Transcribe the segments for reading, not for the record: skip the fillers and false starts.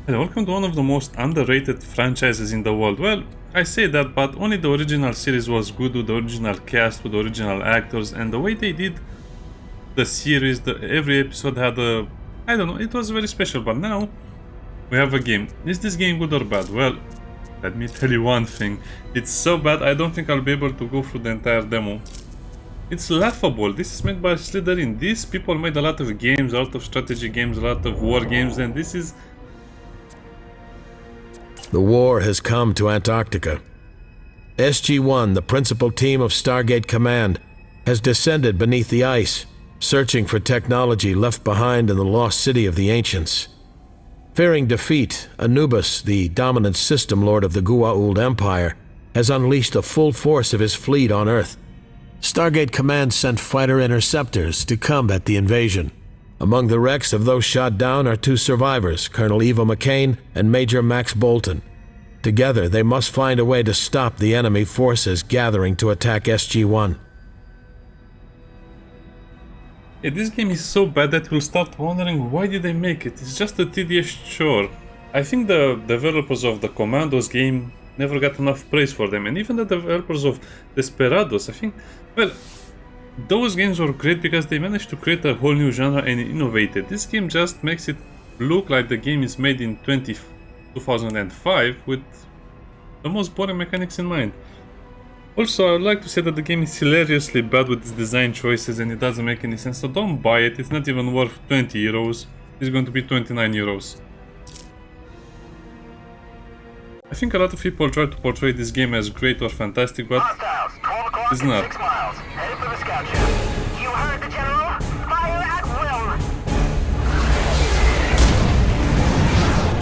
Hello, welcome to one of the most underrated franchises in the world. Well, I say that, but only the original series was good with the original cast, with the original actors, and the way they did the series, every episode had a... I don't know, it was very special, but now we have a game. Is this game good or bad? Well, let me tell you one thing. It's so bad, I don't think I'll be able to go through the entire demo. It's laughable. This is made by Slytherin. These people made a lot of games, a lot of strategy games, a lot of war games, and this is... The war has come to Antarctica. SG-1, the principal team of Stargate Command, has descended beneath the ice, searching for technology left behind in the lost city of the ancients. Fearing defeat, Anubis, the dominant system lord of the Goa'uld Empire, has unleashed the full force of his fleet on Earth. Stargate Command sent fighter interceptors to combat the invasion. Among the wrecks of those shot down are two survivors, Colonel Eva McCain and Major Max Bolton. Together, they must find a way to stop the enemy forces gathering to attack SG-1. Yeah, this game is so bad that you'll start wondering why did they make it. It's just a tedious chore. I think the developers of the Commandos game never got enough praise for them, and even the developers of Desperados, I think, well, those games were great because they managed to create a whole new genre and innovate it. This game just makes it look like the game is made in 2005 with the most boring mechanics in mind. Also, I would like to say that the game is hilariously bad with its design choices and it doesn't make any sense, so don't buy it. It's not even worth 20 euros. It's going to be 29 euros. I think a lot of people try to portray this game as great or fantastic, but it's not. You heard the general? Fire at will!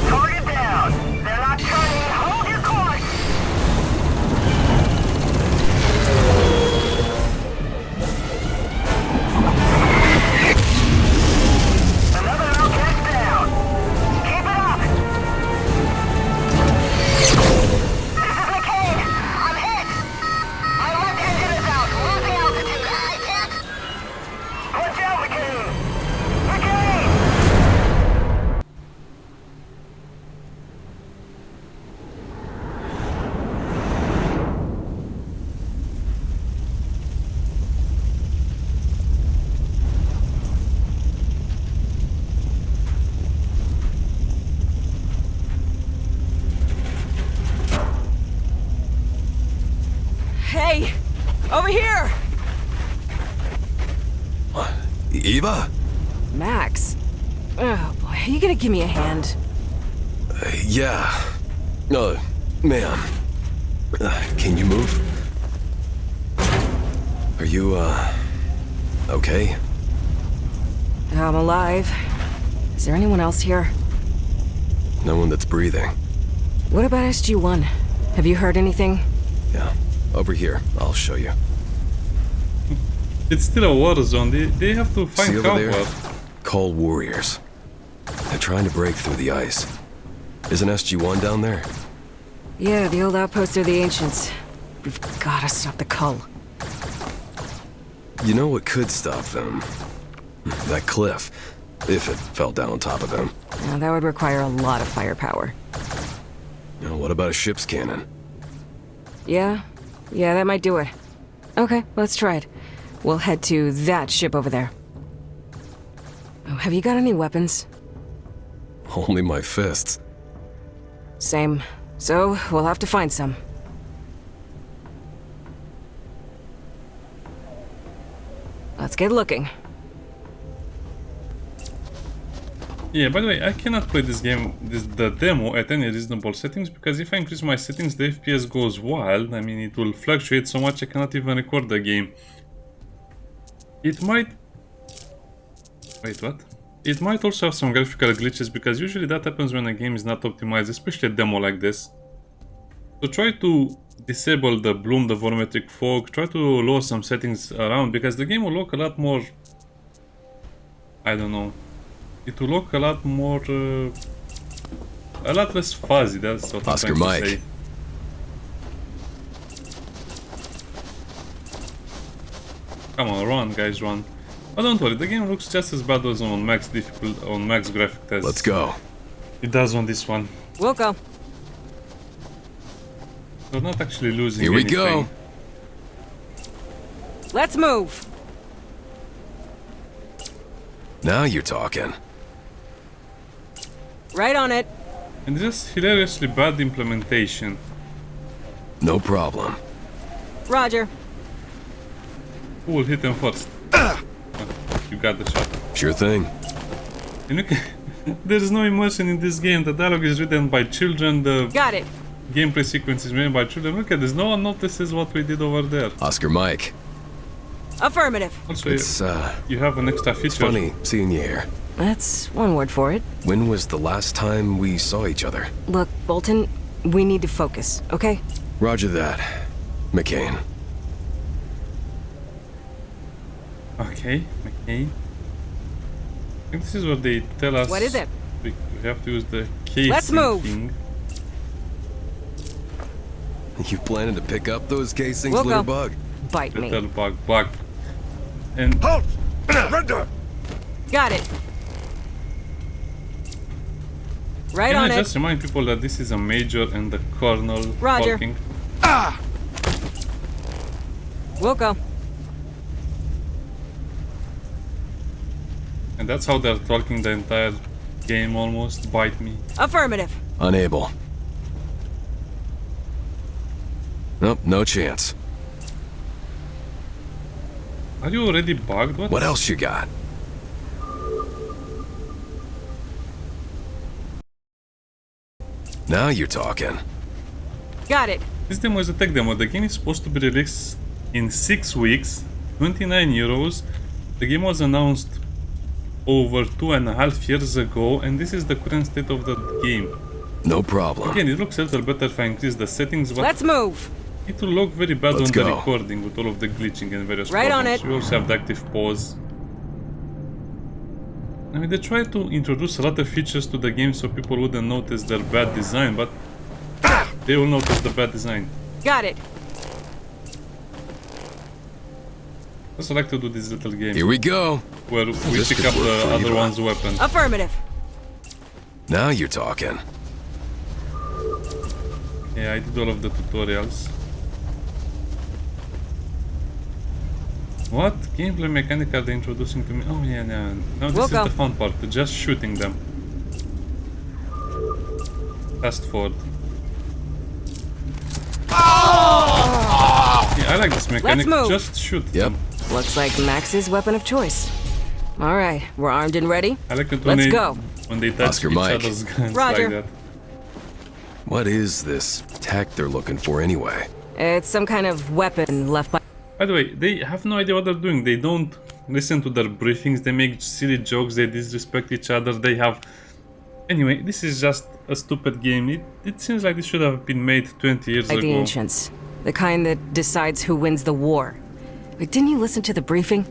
Target down! They're not turning! Hold your course! Another rocket's down! Keep it up! This is McCain! I'm hit! My left engine is out! Losing altitude! I can't... Watch out, McCain! McCain! Hey! Over here! Eva? Max. Oh boy, are you gonna give me a hand? Yeah. Ma'am. Can you move? Are you, okay? I'm alive. Is there anyone else here? No one that's breathing. What about SG-1? Have you heard anything? Yeah. Over here. I'll show you. It's still a war zone. They have to See find over there? cover. Call warriors. They're trying to break through the ice. Isn't SG-1 down there? Yeah, the old outpost of the ancients. We've gotta stop the cull. You know what could stop them? That cliff. If it fell down on top of them. Now, that would require a lot of firepower. What about a ship's cannon? Yeah, that might do it. Okay, let's try it. We'll head to that ship over there. Oh, have you got any weapons? Only my fists. Same. So, we'll have to find some. Let's get looking. Yeah, by the way, I cannot play this game, the demo, at any reasonable settings, because if I increase my settings, the FPS goes wild. I mean, it will fluctuate so much I cannot even record the game. It might... Wait, what? It might also have some graphical glitches, because usually that happens when a game is not optimized, especially a demo like this. So try to disable the bloom, the volumetric fog, try to lower some settings around, because the game will look a lot more... I don't know. It will look a lot more... a lot less fuzzy, that's what Oscar I'm trying Mike. to say. Come on, run, guys, run. But don't worry, the game looks just as bad as on max difficult, on max graphic tests. Let's go. It does on this one. We'll go. We're not actually losing Here we anything. go. Let's move. Now you're talking. Right on it. And just hilariously bad implementation. No problem. Roger. Who will hit him first? You got the shot. Sure thing. And you can, there's no immersion in this game. The dialogue is written by children. The Got it. gameplay sequence is made by children. Look at this. No one notices what we did over there. Oscar Mike. Affirmative. Also, It's, you have an extra feature. funny seeing you here. That's one word for it. When was the last time we saw each other? Look, Bolton, we need to focus, okay? Roger that, McCain. Okay, okay. I think this is what they tell us. What is it? We have to use the casing Let's move. thing. You planning to pick up those casings, We'll little go. bug? Bite me. Little bug. And Halt! Render! Got it. Right can on I it. just remind people that this is a major and the colonel Roger. talking? We'll go. And that's how they're talking the entire game almost. Bite me. Affirmative. Unable. Nope, no chance. Are you already bugged? What else you got? Now you're talking. Got it. This demo is a tech demo. The game is supposed to be released in 6 weeks, 29 euros. The game was announced over 2.5 years ago, and this is the current state of the game. No problem. Again, it looks a little better if I increase the settings, but Let's move. it will look very bad Let's on the go. recording with all of the glitching and various Right on problems. it. We also have the active pause. I mean, they try to introduce a lot of features to the game so people wouldn't notice their bad design, but they will notice the bad design. Got it. I also like to do these little games Here we go. where we This pick could up work the for other either. one's weapon. Affirmative. Now you're talking. Yeah, I did all of the tutorials. What gameplay mechanic are they introducing to me? Oh yeah, no. No, this We'll is go. the fun part, just shooting them. Fast forward. Yeah, I like this mechanic. move. Just shoot Yep. them. Looks like Max's weapon of choice. All right, we're armed and ready. I like it when Let's they go. when they touch Oscar each Mike. other's guns Roger. like that. What is this tech they're looking for anyway? It's some kind of weapon left by. By the way, they have no idea what they're doing. They don't listen to their briefings. They make silly jokes. They disrespect each other. They have... Anyway, this is just a stupid game. It seems like this should have been made 20 years Like the ago. ancients. The kind that decides who wins the war. But didn't you listen to the briefing?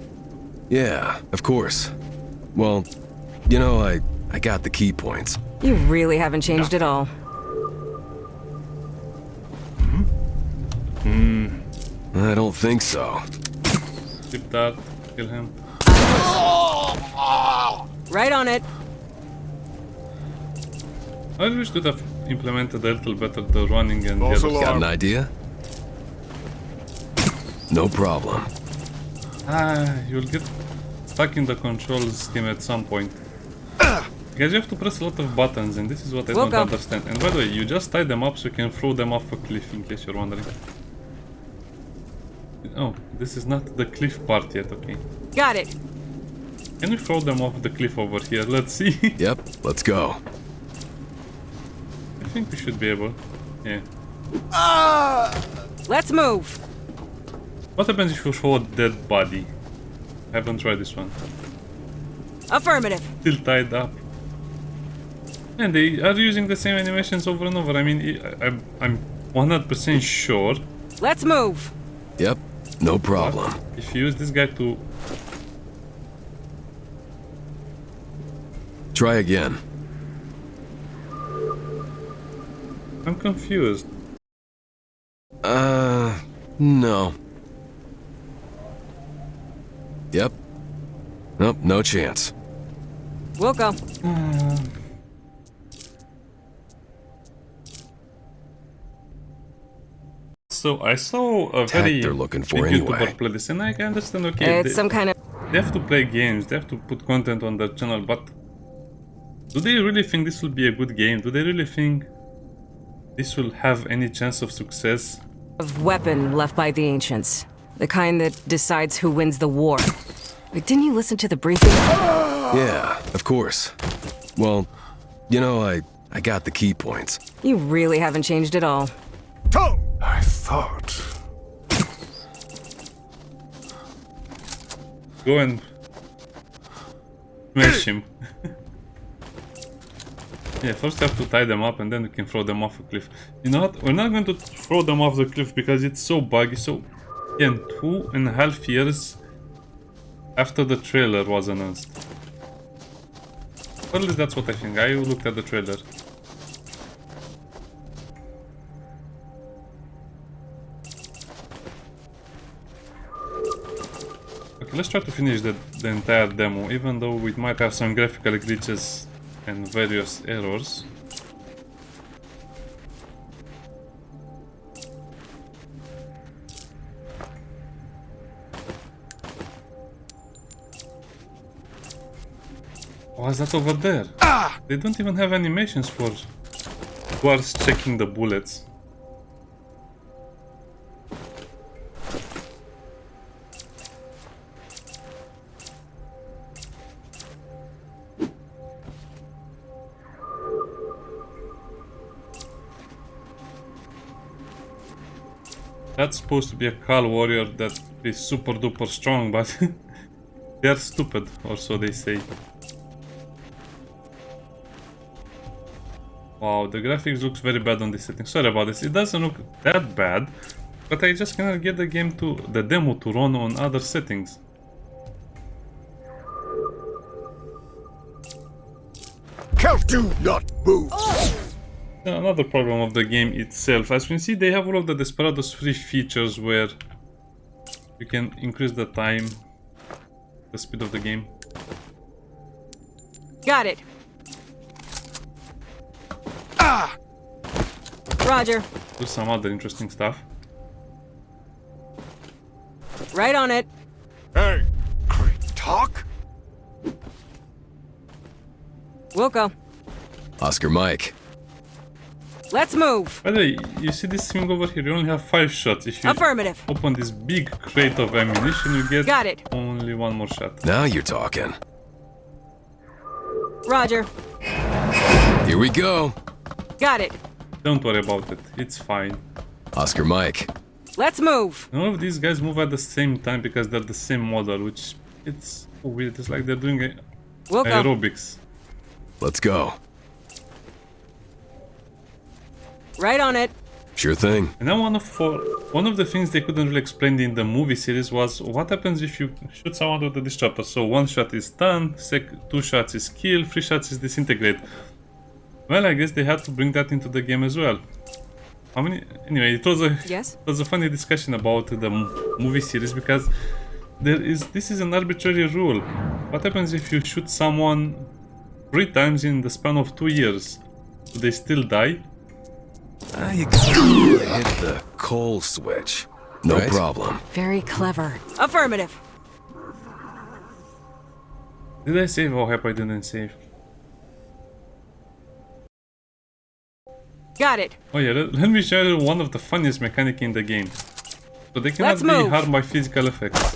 Yeah, of course. Well, you know, I got the key points. You really haven't changed at all. I don't think so. Keep that. Kill him. Right on it. I wish to have implemented a little better the running and the False other alarm. Got an idea? No problem. You'll get stuck in the control scheme at some point. Because you have to press a lot of buttons, and this is what I We'll don't go. understand. And by the way, you just tie them up so you can throw them off a cliff, in case you're wondering. Oh, this is not the cliff part yet, okay. Got it. Can we throw them off the cliff over here? Let's see. Yep, let's go. I think we should be able. Yeah. Let's move. What happens if you throw a dead body? I haven't tried this one. Affirmative. Still tied up. And they are using the same animations over and over. I mean, I'm 100% sure Let's move. Yep, no problem. if you use this guy to... Try again. I'm confused. No. Yep. Nope, no chance. We'll go. So I saw a Tech very they're looking for big anyway. YouTuber play this, and I can understand. Okay, It's some kind of... they have to play games. They have to put content on their channel, but do they really think this will be a good game? Do they really think this will have any chance of success? weapon left by the ancients. The kind that decides who wins the war. But didn't you listen to the briefing? Yeah, of course. Well, you know, I got the key points. You really haven't changed at all. I thought. Go and smash him. Yeah, first we have to tie them up and then we can throw them off a cliff. You know what? We're not going to throw them off the cliff because it's so buggy. So, again, 2.5 years after the trailer was announced. Or at least that's what I think. I looked at the trailer. Okay, let's try to finish the entire demo, even though we might have some graphical glitches and various errors. Why is that over there? They don't even have animations for guards checking the bullets. That's supposed to be a Khal warrior that is super duper strong, but they're stupid, or so they say. Wow, the graphics looks very bad on this setting. Sorry about this. It doesn't look that bad, but I just cannot get the demo to run on other settings. Do not move. Another problem of the game itself. As you can see, they have all of the Desperados free features where you can increase the time, the speed of the game. Got it. Roger. Do some other interesting stuff. Right on it. Hey, great talk. We'll go. Oscar Mike. Let's move. By the way, you see this thing over here? You only have 5 shots. If you Affirmative. open this big crate of ammunition, you get Got it. only 1 more shot. Now you're talking. Roger. Here we go. Got it. Don't worry about it. It's fine. Oscar Mike. Let's move. None of these guys move at the same time because they're the same model, which it's weird. It's like they're doing We'll go. aerobics. Let's go. Right on it. Sure thing. And then one of the things they couldn't really explain in the movie series was what happens if you shoot someone with the disruptor. So 1 shot is stun, 2 shots is kill, 3 shots is disintegrate. Well, I guess they had to bring that into the game as well. How many? Anyway, it was a funny discussion about the movie series because this is an arbitrary rule. What happens if you shoot someone 3 times in the span of 2 years? Do they still die? You gotta hit the coal switch. No Right. problem. Very clever. Affirmative. Did I save? Oh, I hope I didn't save. Got it. Oh yeah, let me show you one of the funniest mechanic in the game. So they cannot Let's be move. harmed by physical effects.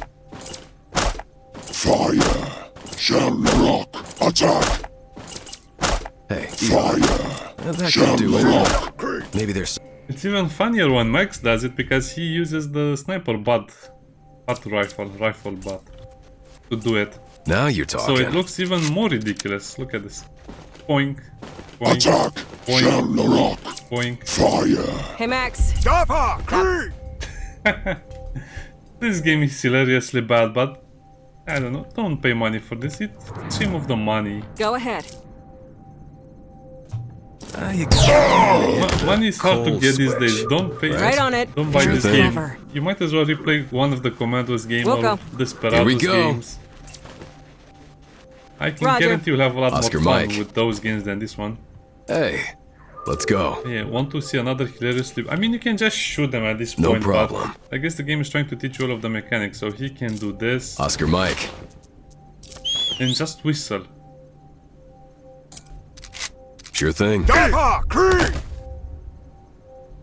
Fire. Shell rock. Attack. Hey, Fire. that Shell could do it. rock. Great. Maybe there's... It's even funnier when Max does it because he uses the sniper butt rifle butt to do it. Now you're So talking. it looks even more ridiculous. Look at this. Boink, boink, Attack. Shell rock. boink. Fire. Hey, Max. Dapper. Great. This game is hilariously bad, but I don't know. Don't pay money for this. It's shame of the money. Go ahead. You gotta Money is hard to coal get these switch. days. Don't pay. Right on it. Don't buy Sure this thing. game. Clever. You might as well replay one of the Commandos game We'll or go. Desperados Here we go. games. I can Roger. guarantee you'll have a lot Oscar more fun Mike. with those games than this one. Hey, Let's go. Yeah, want to see another hilarious sleep? I mean, you can just shoot them at this No point, problem. but I guess the game is trying to teach you all of the mechanics, so he can do this Oscar Mike. and just whistle. Sure thing. Dapper, Creed!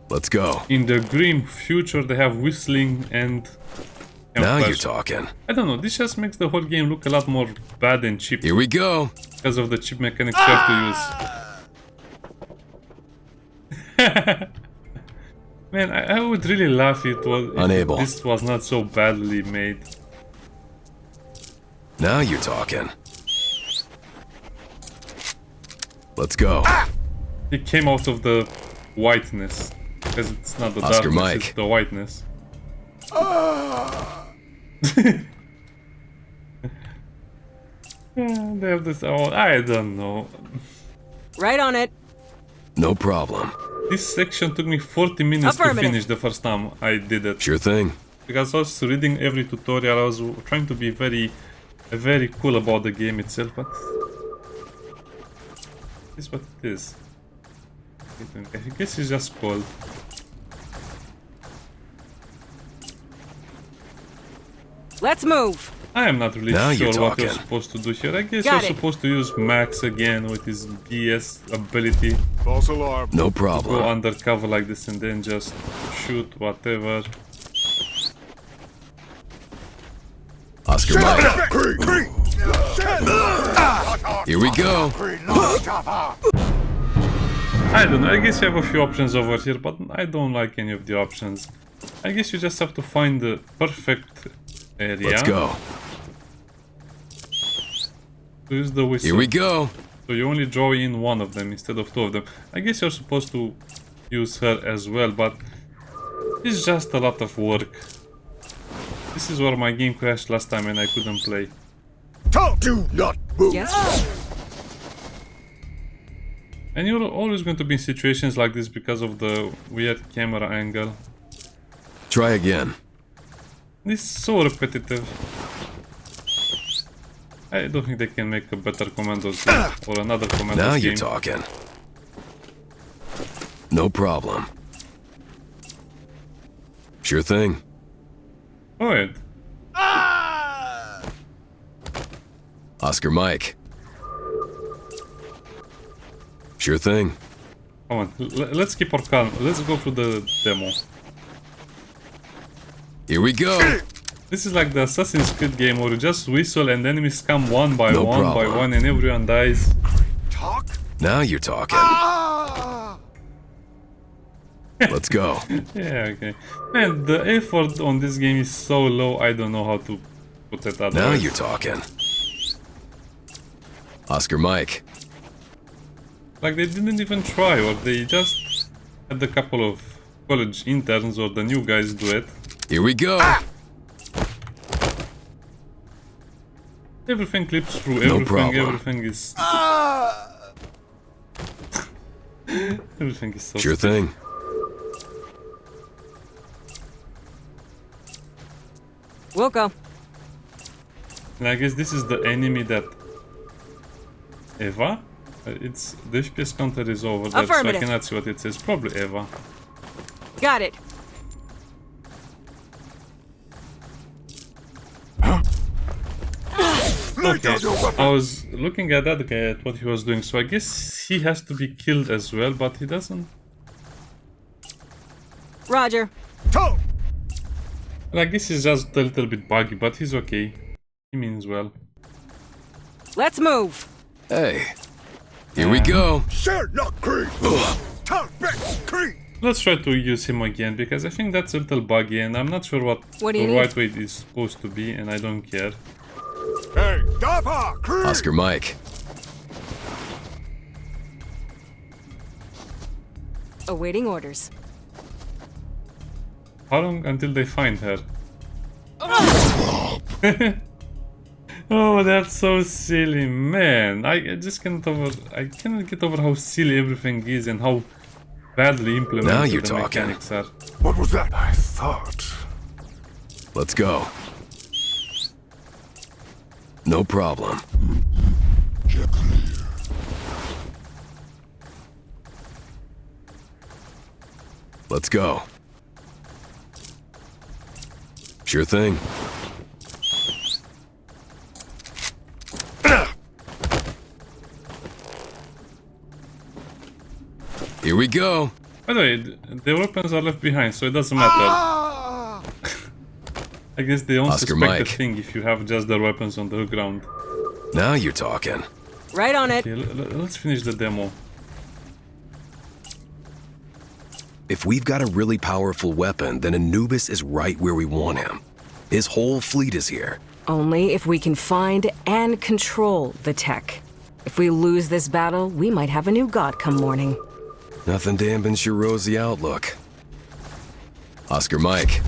Let's go. In the grim future, they have whistling and Now you're camouflage. talking. I don't know, this just makes the whole game look a lot more bad and cheap Here we go. because of the cheap mechanics you have to use. Man, I would really laugh if Unable. this was not so badly made. Now you're talking. Let's go. It came out of the whiteness. Because it's not the Oscar darkness, Mike. it's the whiteness. Yeah, they have this. Oh, I don't know. Right on it. No problem. This section took me 40 minutes to Affirmative. finish the first time I did it. Sure thing. Because I was reading every tutorial, I was trying to be very cool about the game itself, but this is what it is. I guess it's just cold. Let's move. I am not really Now sure you're what you're talking. supposed to do here. I guess Got you're it. supposed to use Max again with his BS ability. False alarm. No Go problem. undercover like this and then just shoot whatever. Oscar Mike. Creed! Creed! Here we go. Creed, no, Dapper! I don't know, I guess you have a few options over here, but I don't like any of the options. I guess you just have to find the perfect area. Let's go. To use the whistle. Here we go. So you only draw in one of them instead of two of them. I guess you're supposed to use her as well, but it's just a lot of work. This is where my game crashed last time and I couldn't play. Do not move! Yes. And you're always going to be in situations like this because of the weird camera angle. Try again. This is so repetitive. I don't think they can make a better Commandos game or another Commandos Now game. you're talking. No problem. Sure thing. Go ahead. Oscar Mike. Sure thing. Come on, let's keep our calm. Let's go through the demo. Here we go. This is like the Assassin's Creed game where you just whistle and enemies come one by No one by problem. one and everyone dies. Talk? Now you're talking. Ah! Let's go. Yeah, okay. Man, the effort on this game is so low, I don't know how to put it Now otherwise. you're talking. Oscar Mike. Like they didn't even try, or they just had a couple of college interns or the new guys do it. Here we go. Everything clips through, No everything, problem. everything is... everything is so... Sure thing. We'll go. And I guess this is the enemy that... Eva? It's... The FPS counter is over there, so I Affirmative. cannot see what it says. Probably Eva. Got it. Okay, I was looking at that guy, at what he was doing, so I guess he has to be killed as well, but he doesn't... Roger. Talk! Like, this is just a little bit buggy, but he's okay. He means well. Let's move. Hey. Here we go. Sherlock Creed! Talk back, Creed! Let's try to use him again, because I think that's a little buggy, and I'm not sure what What do the you need? right way is supposed to be, and I don't care. Hey, Dapper! Creed! Oscar Mike. Awaiting orders. How long until they find her? Oh, that's so silly, man. I just cannot get over how silly everything is and how badly implemented Now you're the talking. mechanics are. What was that? I thought... Let's go. No problem. Let's go. Sure thing. Here we go. By the way, the weapons are left behind, so it doesn't matter. I guess they don't Oscar suspect a Mike. thing if you have just their weapons on the ground. Now you're talking. Right on it. Okay, let's finish the demo. If we've got a really powerful weapon, then Anubis is right where we want him. His whole fleet is here. Only if we can find and control the tech. If we lose this battle, we might have a new god come morning. Nothing dampens your rosy outlook. Oscar Mike.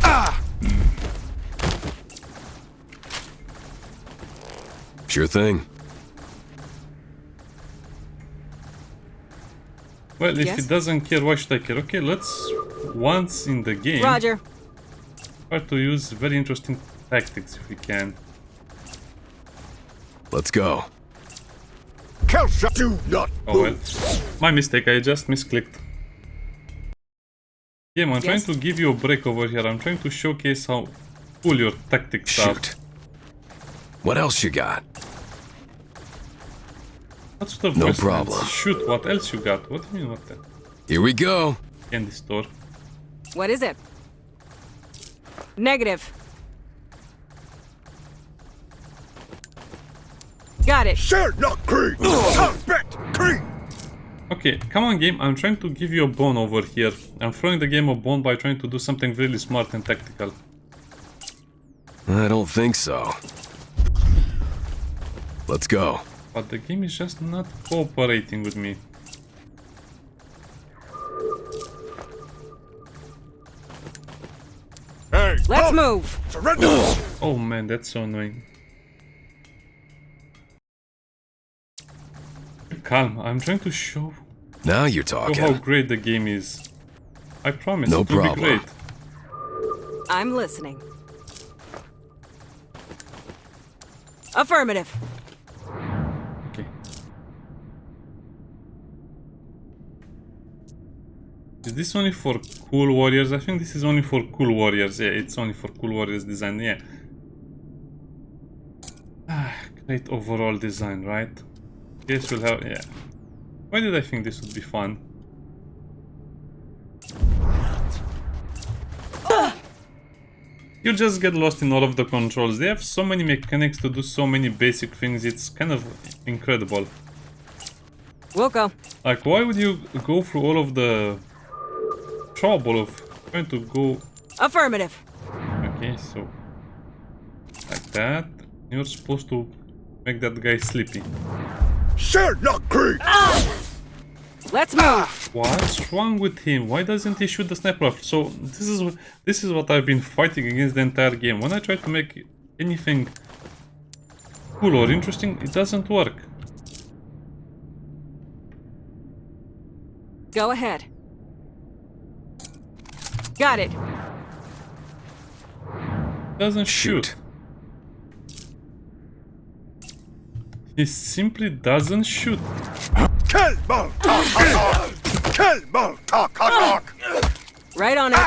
Sure thing. Well, if Yes? it doesn't care, why should I care? Okay, let's, once in the game, Roger. try to use very interesting tactics if we can. Let's go. Kelsa, do not Oh well, my mistake, I just misclicked. Game, I'm trying Yes? to give you a break over here. I'm trying to showcase how cool your tactics are. Shoot. What else you got? What sort of No questions? problem. Shoot, what else you got? What do you mean, what the Here we go. candy store? What is it? Negative. Got it. shall not creep. Target creep. Okay, come on game, I'm trying to give you a bone over here. I'm throwing the game a bone by trying to do something really smart and tactical. I don't think so. Let's go. But the game is just not cooperating with me. Hey, Let's up. move. Surrender. Oh man, that's so annoying. Calm, I'm trying to show Now you're how talking. great the game is. I promise No it will problem. be great. I'm listening. Affirmative. Okay. Is this only for cool warriors? I think this is only for cool warriors. Yeah, it's only for cool warriors design, yeah. Great overall design, right? Guess we'll have, yeah. Why did I think this would be fun? You just get lost in all of the controls. They have so many mechanics to do so many basic things. It's kind of incredible. We'll go. Like, why would you go through all of the trouble of trying to go... Affirmative. Okay, so... like that. You're supposed to make that guy sleepy. Shall not creep. Let's move. What's wrong with him? Why doesn't he shoot the sniper rifle? So this is what I've been fighting against the entire game. When I try to make anything cool or interesting, it doesn't work. Go ahead. Got it. Doesn't shoot. He simply doesn't shoot. Kill Maltak. Kill Maltak. Right on it.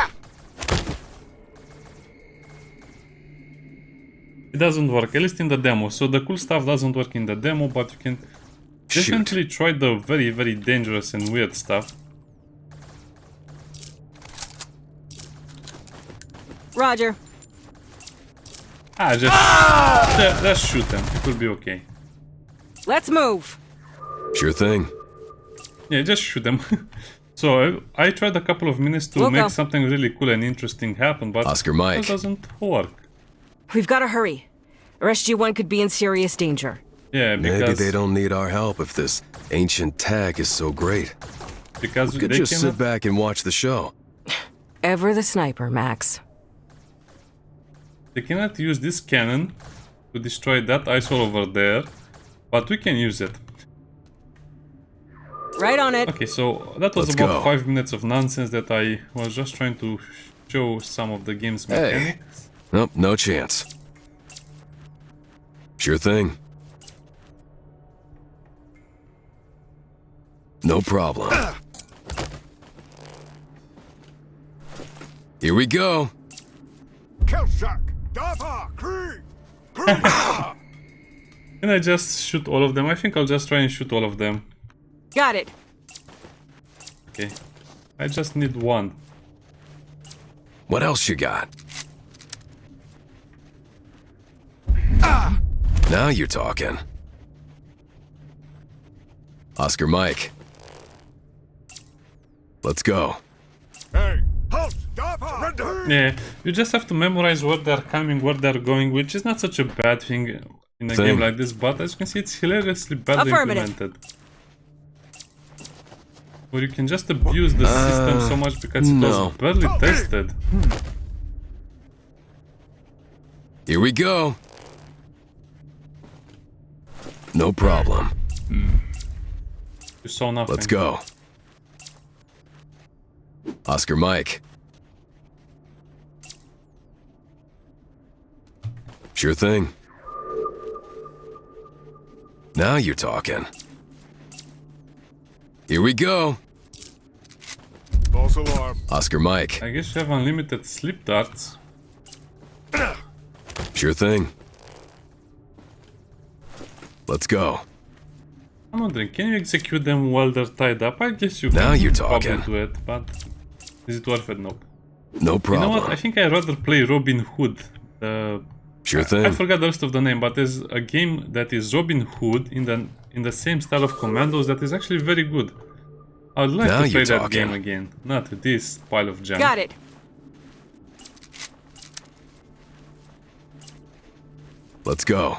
It doesn't work, at least in the demo. So the cool stuff doesn't work in the demo, but you can definitely try the very, very dangerous and weird stuff. Roger. Just shoot them. It will be okay. Let's move. Sure thing. Yeah, just shoot them. So I tried a couple of minutes to We'll make go. something really cool and interesting happen, but Oscar it Mike. doesn't work. We've got to hurry. Or SG-1 could be in serious danger. Yeah, Maybe because they don't need our help if this ancient tech is so great. because We could they just cannot. sit back and watch the show. Ever the sniper, Max. They cannot use this cannon to destroy that eyesore over there, but we can use it. Right on it. Okay, so that was Let's about go. 5 minutes of nonsense that I was just trying to show some of the game's Hey. mechanics. Nope, no chance. Sure thing. No problem. Here we go. Kelshak, Dava, Kree, Kree. Can I just shoot all of them? I think I'll just try and shoot all of them. Got it. Okay. I just need one. What else you got? Now you're talking. Oscar Mike. Let's go. Hey, halt, Dava, surrender. Yeah, you just have to memorize where they're coming, where they're going, which is not such a bad thing in a game like this, but as you can see, it's hilariously badly Affirmative. implemented. Where you can just abuse the system so much because it no. was barely tested. Here we go. No problem. You saw nothing. Let's go. Oscar Mike. Sure thing. Now you're talking. Here we go. False alarm. Oscar Mike. I guess you have unlimited sleep darts. Sure thing. Let's go. I'm wondering, can you execute them while they're tied up? I guess you Now can you're probably talking. do it, but is it worth it? Nope. No You problem. know what? I think I'd rather play Robin Hood. Sure I thing. forgot the rest of the name, but there's a game that is Robin Hood in the same style of Commandos that is actually very good. I'd like Now to play you're that talking. game again, not this pile of junk. Got it. Let's go.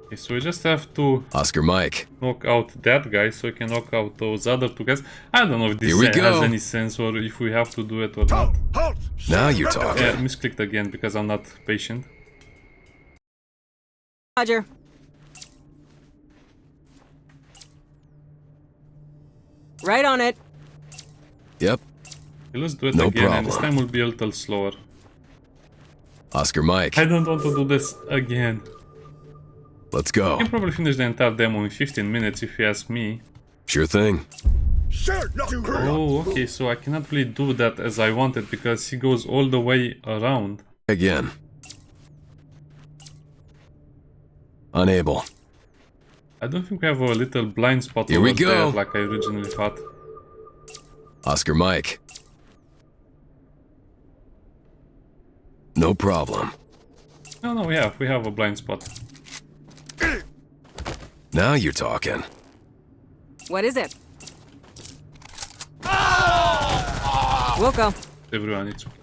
Okay, so we just have to Oscar Mike. knock out that guy so we can knock out those other two guys. I don't know if this Here we has go. any sense or if we have to do it or not. Halt, halt. Now you're surrender. talking. Yeah, misclicked again because I'm not patient. Roger. Right on it. Yep. Okay, let's do it No again, and this problem. time will be a little slower. Oscar Mike. I don't want to do this again. Let's go. I can probably finish the entire demo in 15 minutes if you ask me. Sure thing. Sir, not Kree. Oh, okay, so I cannot really do that as I wanted because he goes all the way around. Again. Unable. I don't think we have a little blind spot Here over we go. there like I originally thought. Oscar Mike. No problem. No, we have a blind spot. Now you're talking. What is it? We'll go. Everyone, it's okay.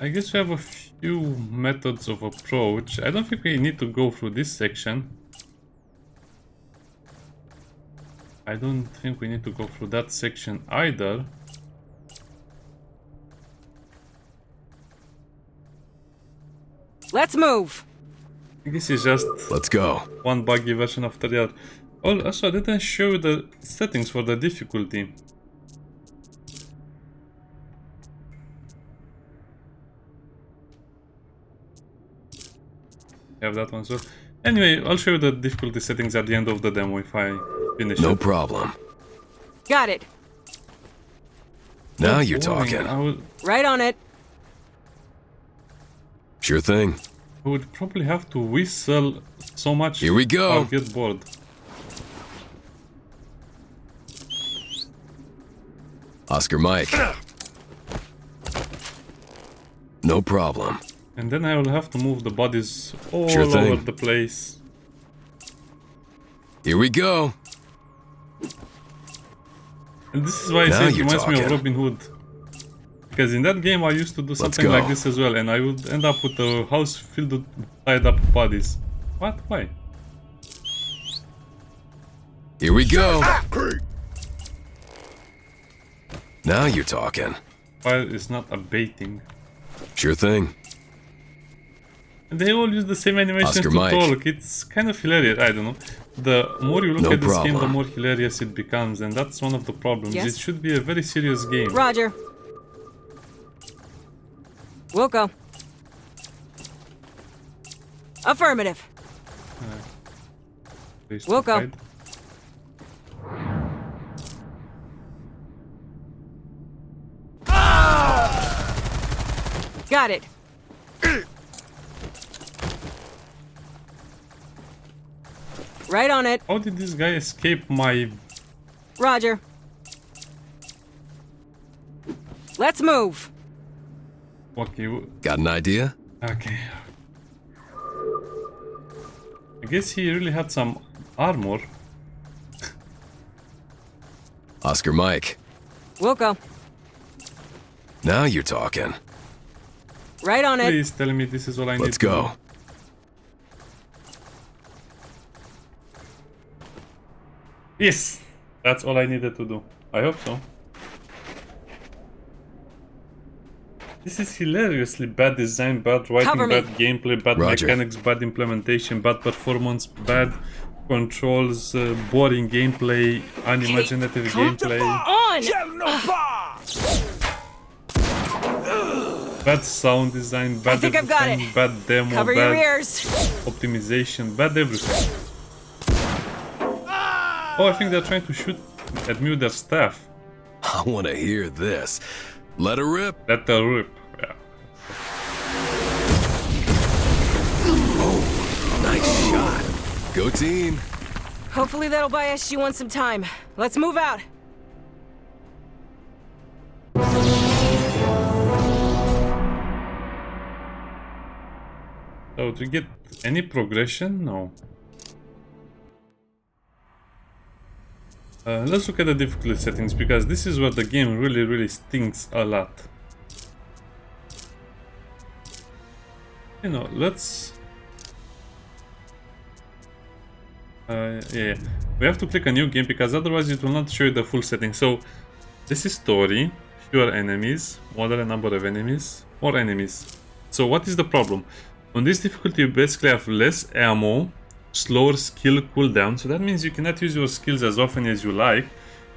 I guess we have a few methods of approach. I don't think we need to go through this section. I don't think we need to go through that section either. Let's move. I guess it's just Let's go. one buggy version after the other. Oh, also, I didn't show you the settings for the difficulty. Have that one, so anyway, I'll show you the difficulty settings at the end of the demo if I finish No it. problem. Got it. Now you're Boring. talking. Right on it. Sure thing. I would probably have to whistle so much. Here we go. I'll get bored. Oscar Mike. No problem. And then I will have to move the bodies all Sure thing. over the place. Here we go. And this is why I Now say it you're reminds me of talking. Robin Hood. Because in that game I used to do something go. like this as well, and I would end up with a house filled with tied up bodies. What? Why? Here we go. Kree. Now you're talking. Fire is not a baiting. Sure thing. And they all use the same animations Oscar to Mike. talk. It's kind of hilarious. I don't know. The more you look No at this game, the problem. more hilarious it becomes, and that's one of the problems. Yes? It should be a very serious game. Roger. We'll go. Affirmative. Place We'll to go. hide. Got it. Right on it. How did this guy escape my... Roger. Let's move. Okay, Got an idea? okay. I guess he really had some armor. Oscar Mike. We'll go. Now you're talking. Right on it. Please tell me this is all I need Let's to go. do. Yes! That's all I needed to do. I hope so. This is hilariously bad design, bad writing, Cover me. bad gameplay, bad Roger. mechanics, bad implementation, bad performance, bad controls, boring gameplay, unimaginative gameplay, On! bad sound design, bad think I've got everything, it. bad demo, Cover your bad ears. optimization, bad everything. Oh, I think they're trying to shoot at me with their staff. I want to hear this. Let her rip. Let the rip. Yeah. Nice shot. Go team. Hopefully that'll buy SG-1 some time. Let's move out. So, do we get any progression? No. Let's look at the difficulty settings, because this is where the game really stinks a lot. You know, let's... yeah, we have to click a new game, because otherwise it will not show you the full setting. So, this is story, fewer enemies, moderate number of enemies, more enemies. So what is the problem? On this difficulty you basically have less ammo, slower skill cooldown, so that means you cannot use your skills as often as you like,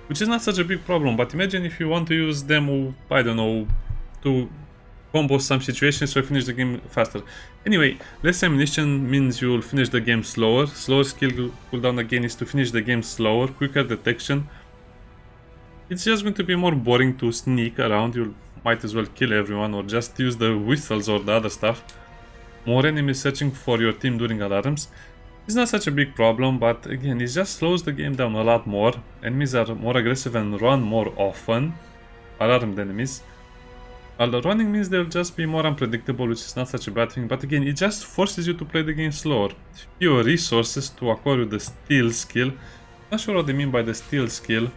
which is not such a big problem. But imagine if you want to use them, I don't know, to combo some situations so you finish the game faster. Anyway, less ammunition means you will finish the game slower. Slower skill cooldown again is to finish the game slower, quicker detection. It's just going to be more boring to sneak around. You might as well kill everyone or just use the whistles or the other stuff. More enemies searching for your team during alarms. It's not such a big problem, but again, it just slows the game down a lot more. Enemies are more aggressive and run more often. Alarmed enemies. Although running means they'll just be more unpredictable, which is not such a bad thing, but again, it just forces you to play the game slower. Fewer resources to acquire with the steal skill. Not sure what they mean by the steal skill. You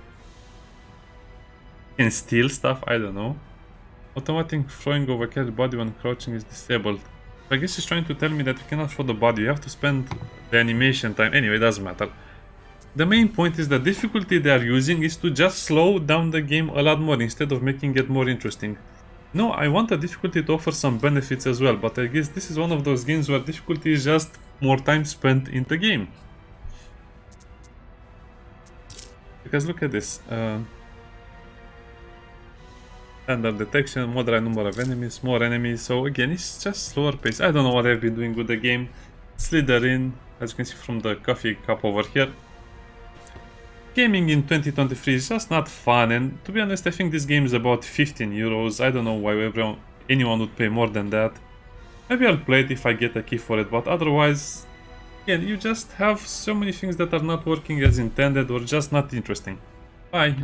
can steal stuff, I don't know. Automatic throwing of a carried body when crouching is disabled. I guess he's trying to tell me that you cannot throw the body, you have to spend the animation time. Anyway, it doesn't matter. The main point is the difficulty they are using is to just slow down the game a lot more instead of making it more interesting. No, I want the difficulty to offer some benefits as well, but I guess this is one of those games where difficulty is just more time spent in the game. Because look at this. Standard detection, moderate number of enemies, more enemies, so again it's just slower pace. I don't know what I've been doing with the game. Slither in, as you can see from the coffee cup over here. Gaming in 2023 is just not fun, and to be honest I think this game is about 15 euros. I don't know why anyone would pay more than that. Maybe I'll play it if I get a key for it, but otherwise, again, you just have so many things that are not working as intended or just not interesting. Bye.